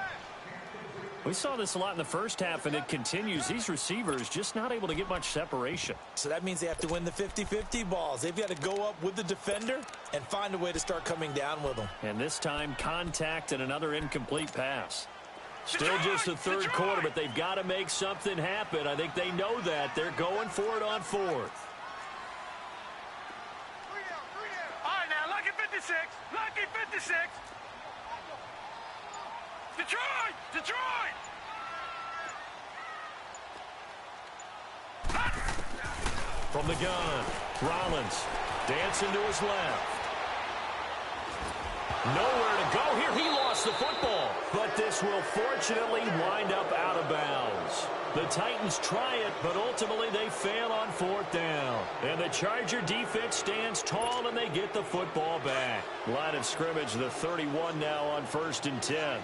We saw this a lot in the first half, and it continues. These receivers just not able to get much separation. So that means they have to win the 50-50 balls. They've got to go up with the defender and find a way to start coming down with them. And this time, contact and another incomplete pass. Still just the 3rd quarter, but they've got to make something happen. I think they know that. They're going for it on 4th. All right, now, lucky 56. Lucky 56. Detroit! Detroit! From the gun, Rollins dancing to his left. Nowhere to go here. He lost the football, but this will fortunately wind up out of bounds. The Titans try it, but ultimately they fail on 4th down. And the Charger defense stands tall, and they get the football back. Line of scrimmage, the 31 now on 1st and 10.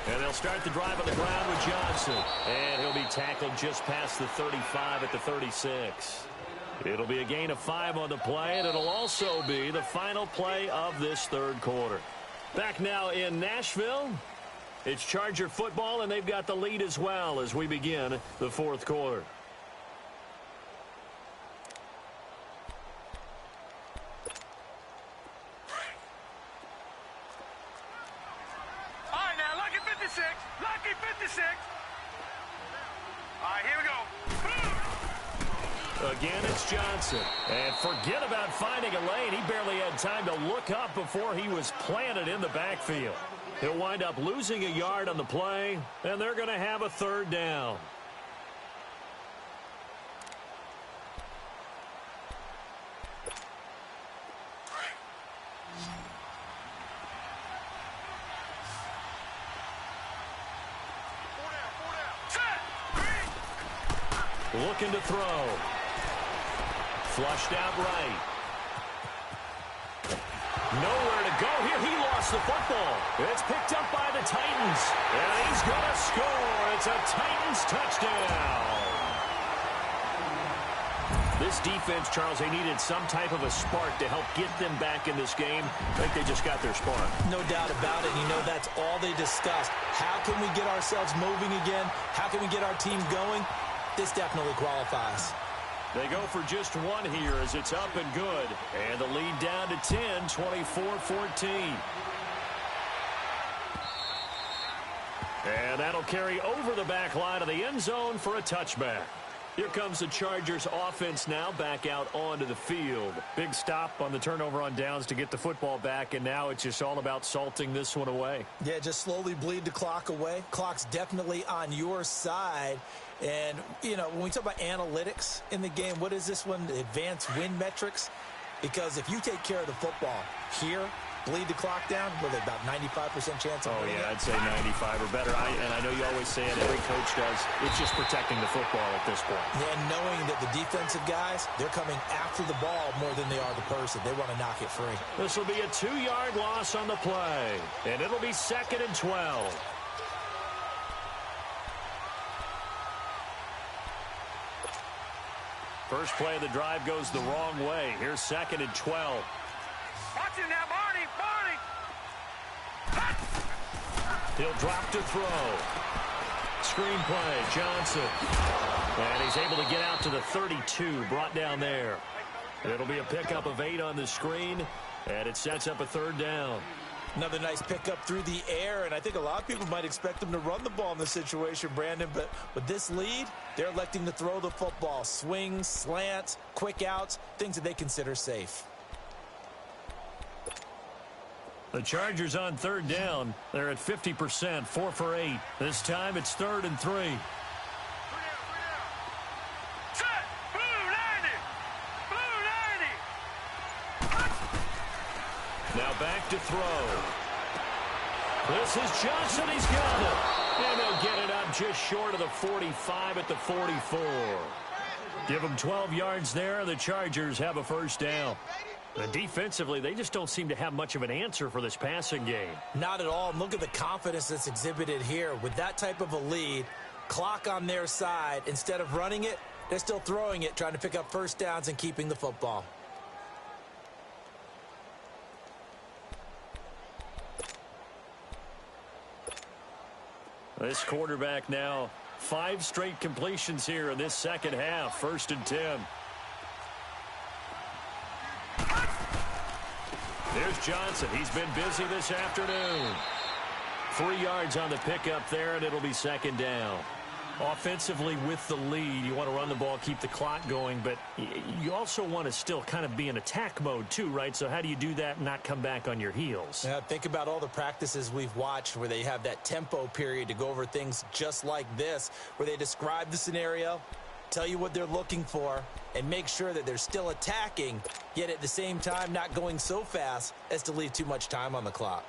And they'll start the drive on the ground with Johnson. And he'll be tackled just past the 35 at the 36. It'll be a gain of 5 on the play, and it'll also be the final play of this 3rd quarter. Back now in Nashville, it's Charger football, and they've got the lead as well as we begin the 4th quarter. All right, now, lucky 56. Lucky 56. All right, here we go. Again, it's Johnson. And forget about finding a lane. He barely had time to look up before he was planted in the backfield. He'll wind up losing a yard on the play, and they're going to have a 3rd down. Looking to throw. Flushed out right. Nowhere to go here. He lost the football. It's picked up by the Titans. And he's going to score. It's a Titans touchdown. This defense, Charles, they needed some type of a spark to help get them back in this game. I think they just got their spark. No doubt about it. You know, that's all they discussed. How can we get ourselves moving again? How can we get our team going? This definitely qualifies. They go for just 1 here as it's up and good. And the lead down to 10, 24-14. And that'll carry over the back line of the end zone for a touchback. Here comes the Chargers offense now back out onto the field. Big stop on the turnover on downs to get the football back, and now it's just all about salting this one away. Yeah, just slowly bleed the clock away. Clock's definitely on your side. And, you know, when we talk about analytics in the game, what is this one? Advanced win metrics? Because if you take care of the football here, bleed the clock down, with about 95% chance of winning. Oh, yeah, I'd say 95 or better. And I know you always say it, every coach does. It's just protecting the football at this point. Yeah, knowing that the defensive guys, they're coming after the ball more than they are the person. They want to knock it free. This will be a 2-yard loss on the play, and it'll be 2nd and 12. First play of the drive goes the wrong way. Here's 2nd and 12. Watch it now, Barney. He'll drop to throw. Screen play, Johnson. And he's able to get out to the 32, brought down there. It'll be a pickup of 8 on the screen, and it sets up a 3rd down. Another nice pickup through the air, and I think a lot of people might expect them to run the ball in this situation, Brandon, but with this lead, they're electing to throw the football. Swings, slants, quick outs, things that they consider safe. The Chargers on 3rd down. They're at 50%, 4 for 8. This time it's 3rd and 3. Set. Blue 90. Blue 90. Now back to throw. This is Johnson. He's got it. And they'll get it up just short of the 45 at the 44. Give them 12 yards there. The Chargers have a 1st down. Defensively, they just don't seem to have much of an answer for this passing game. Not at all. And look at the confidence that's exhibited here. With that type of a lead, clock on their side, instead of running it, they're still throwing it, trying to pick up 1st downs and keeping the football. This quarterback now, 5 straight completions here in this 2nd half. 1st and 10. There's Johnson. He's been busy this afternoon. 3 yards on the pickup there, and it'll be 2nd down. Offensively with the lead, you want to run the ball, keep the clock going, but you also want to still kind of be in attack mode too, right? So how do you do that and not come back on your heels? Yeah, think about all the practices we've watched where they have that tempo period to go over things just like this, where they describe the scenario, tell you what they're looking for, and make sure that they're still attacking, yet at the same time not going so fast as to leave too much time on the clock.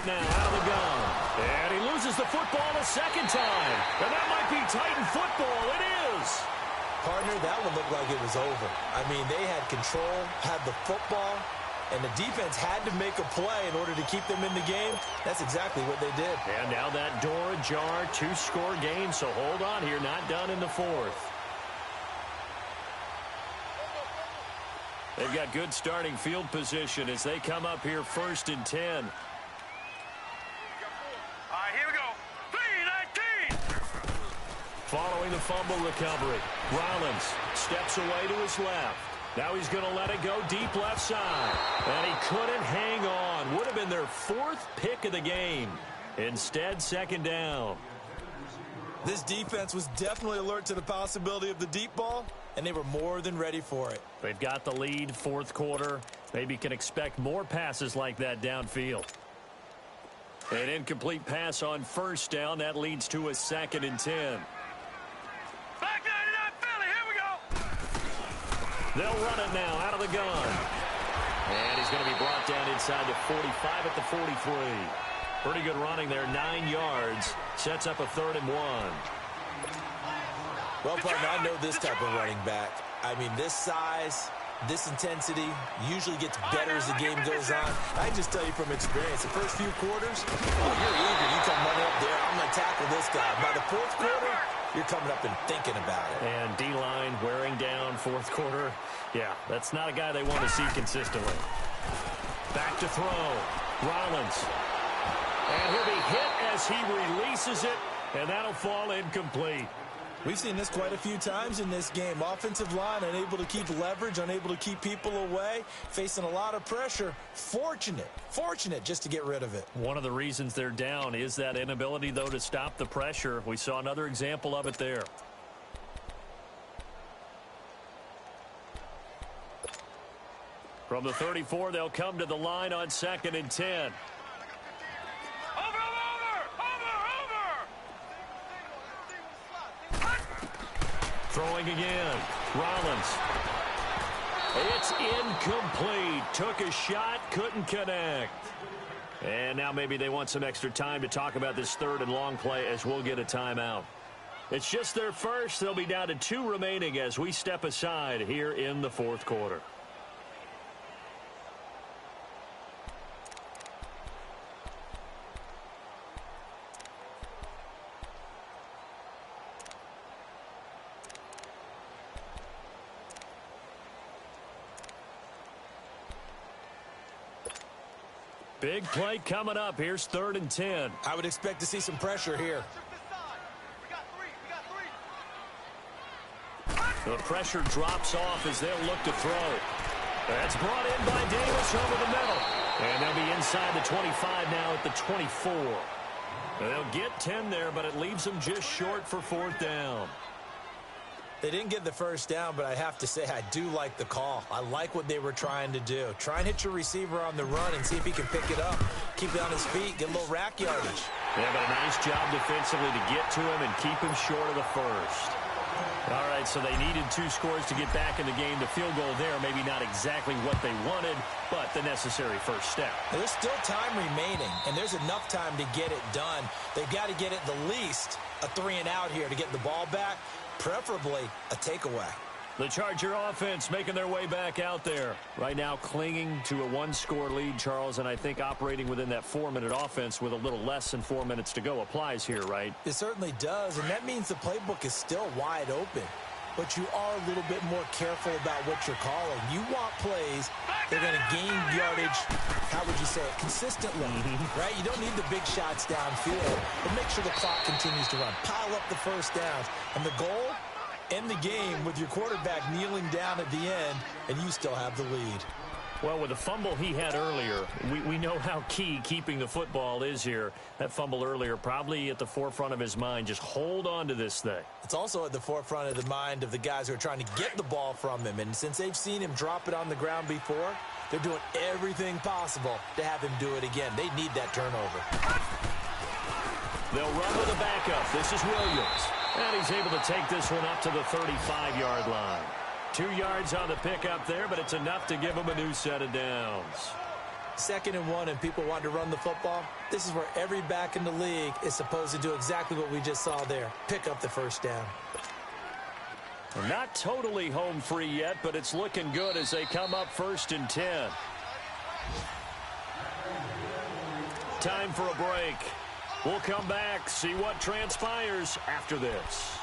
now out of the gun. And he loses the football a second time. And that might be Titan football. It is. Partner, that one looked like it was over. I mean, they had control, had the football, and the defense had to make a play in order to keep them in the game. That's exactly what they did. And now that door ajar, 2-score game. So hold on here, not done in the fourth. They've got good starting field position as they come up here 1st and 10. All right, here we go. 3-19. Following the fumble recovery, Rollins steps away to his left. Now he's going to let it go deep left side. And he couldn't hang on. Would have been their 4th pick of the game. Instead, 2nd down. This defense was definitely alert to the possibility of the deep ball, and they were more than ready for it. They've got the lead, 4th quarter. Maybe can expect more passes like that downfield. An incomplete pass on 1st down. That leads to a 2nd and 10. Back 99 Philly, here we go. They'll run it now out of the gun. And he's going to be brought down inside the 45 at the 43. Pretty good running there, 9 yards. Sets up a 3rd and 1. Well, partner, I know this type of running back. I mean, this size, this intensity usually gets better as the game goes on. I just tell you from experience, the first few quarters, oh, you're eager. You come running up there, I'm going to tackle this guy. By the 4th quarter, you're coming up and thinking about it. And D-line wearing down 4th quarter. Yeah, that's not a guy they want to see consistently. Back to throw. Rollins. And he'll be hit as he releases it, and that'll fall incomplete. We've seen this quite a few times in this game. Offensive line unable to keep leverage, unable to keep people away, facing a lot of pressure. Fortunate just to get rid of it. One of the reasons they're down is that inability, though, to stop the pressure. We saw another example of it there. From the 34, they'll come to the line on 2nd and 10. Throwing again. Rollins. It's incomplete. Took a shot, couldn't connect. And now maybe they want some extra time to talk about this 3rd and long play as we'll get a timeout. It's just their first. They'll be down to 2 remaining as we step aside here in the 4th quarter. Big play coming up. Here's 3rd and 10. I would expect to see some pressure here. The pressure drops off as they'll look to throw. That's brought in by Davis over the middle. And they'll be inside the 25 now at the 24. And they'll get 10 there, but it leaves them just short for 4th down. They didn't get the 1st down, but I have to say I do like the call. I like what they were trying to do. Try and hit your receiver on the run and see if he can pick it up. Keep it on his feet, get a little rack yardage. Yeah, but a nice job defensively to get to him and keep him short of the 1st. All right, so they needed 2 scores to get back in the game. The field goal there, maybe not exactly what they wanted, but the necessary 1st step. Now, there's still time remaining, and there's enough time to get it done. They've got to get it the least a 3-and-out here to get the ball back, preferably a takeaway. The Charger offense making their way back out there. Right now clinging to a 1-score lead, Charles, and I think operating within that 4-minute offense with a little less than 4 minutes to go applies here, right? It certainly does, and that means the playbook is still wide open. But you are a little bit more careful about what you're calling. You want plays that are going to gain yardage, how would you say it, consistently, right? You don't need the big shots downfield, but make sure the clock continues to run. Pile up the 1st downs. And the goal? End the game with your quarterback kneeling down at the end, and you still have the lead. Well, with the fumble he had earlier, we know how key keeping the football is here. That fumble earlier probably at the forefront of his mind. Just hold on to this thing. It's also at the forefront of the mind of the guys who are trying to get the ball from him. And since they've seen him drop it on the ground before, they're doing everything possible to have him do it again. They need that turnover. They'll run with a backup. This is Williams. And he's able to take this one up to the 35-yard line. 2 yards on the pickup there, but it's enough to give him a new set of downs. 2nd and 1 and people want to run the football, this is where every back in the league is supposed to do exactly what we just saw there. Pick up the first down. Not totally home free yet, but it's looking good as they come up 1st and 10. Time for a break. We'll come back, see what transpires after this.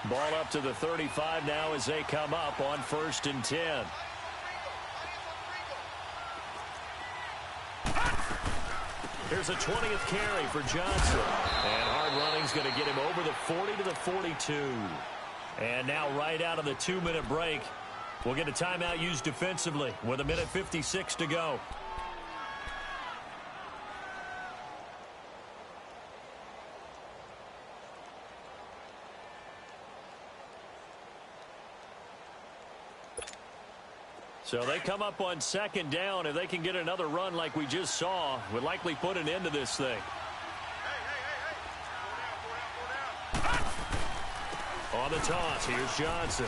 Ball up to the 35 now as they come up on 1st and 10. Here's a 20th carry for Johnson. And hard running's going to get him over the 40 to the 42. And now right out of the 2-minute break, we'll get a timeout used defensively with 1:56 to go. So they come up on 2nd down. If they can get another run like we just saw, would likely put an end to this thing. On the toss, here's Johnson.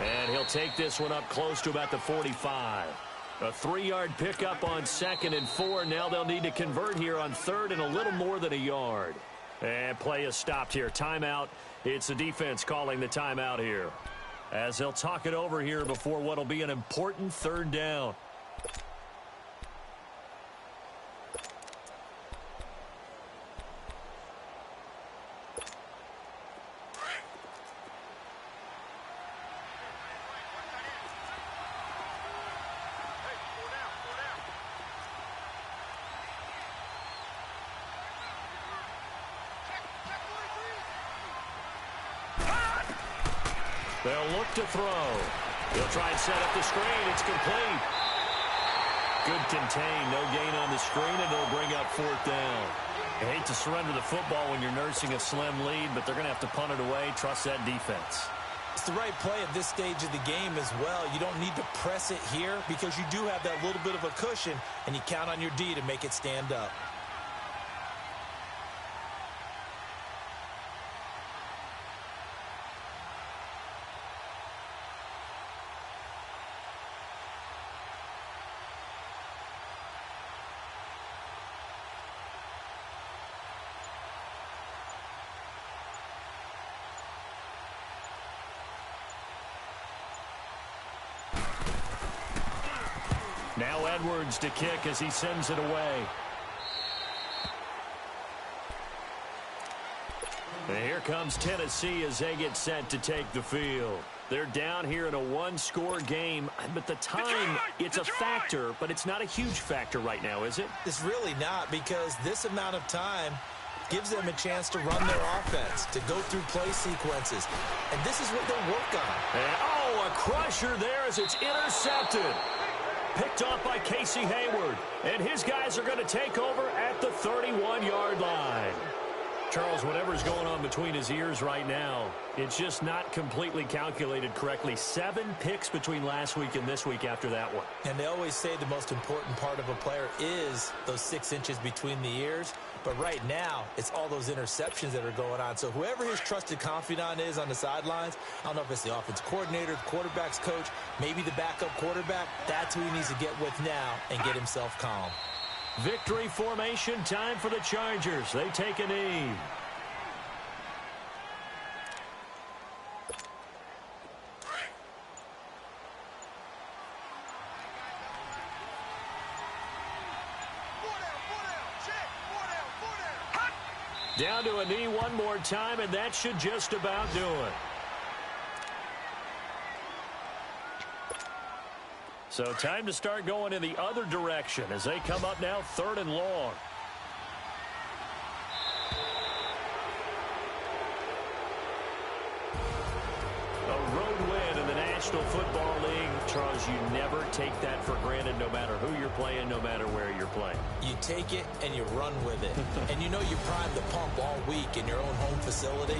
And he'll take this one up close to about the 45. A 3-yard pickup on 2nd and 4. Now they'll need to convert here on 3rd and a little more than a yard. And play is stopped here. Timeout. It's the defense calling the timeout here, as they'll talk it over here before what will be an important 3rd down. They'll look to throw. He'll try and set up the screen. It's complete. Good contain. No gain on the screen, and it'll bring up 4th down. I hate to surrender the football when you're nursing a slim lead, but they're going to have to punt it away. Trust that defense. It's the right play at this stage of the game as well. You don't need to press it here because you do have that little bit of a cushion, and you count on your D to make it stand up. Now Edwards to kick as he sends it away. And here comes Tennessee as they get set to take the field. They're down here in a 1-score game, but the time, it's a factor, but it's not a huge factor right now, is it? It's really not, because this amount of time gives them a chance to run their offense, to go through play sequences. And this is what they'll work on. And, a crusher there as it's intercepted. Picked off by Casey Hayward. And his guys are going to take over at the 31-yard line. Charles, whatever's going on between his ears right now, it's just not completely calculated correctly. 7 picks between last week and this week after that one. And they always say the most important part of a player is those 6 inches between the ears. But right now, it's all those interceptions that are going on. So whoever his trusted confidant is on the sidelines, I don't know if it's the offense coordinator, the quarterback's coach, maybe the backup quarterback, that's who he needs to get with now and get himself calm. Victory formation time for the Chargers. They take a knee. Down to a knee one more time, and that should just about do it. So time to start going in the other direction as they come up now 3rd and long. A road win in the National Football League. Charles, you never take that for granted no matter who you're playing, no matter where you're playing. You take it and you run with it. And you know you prime the pump all week in your own home facility.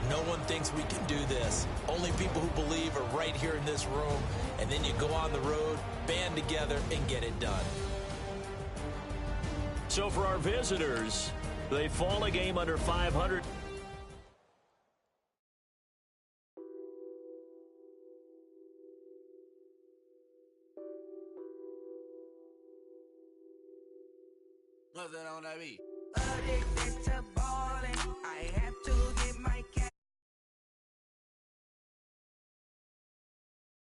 No one thinks we can do this. Only people who believe are right here in this room. And then you go on the road, band together, and get it done. So for our visitors, they fall a game under 500. No sé, on that beat.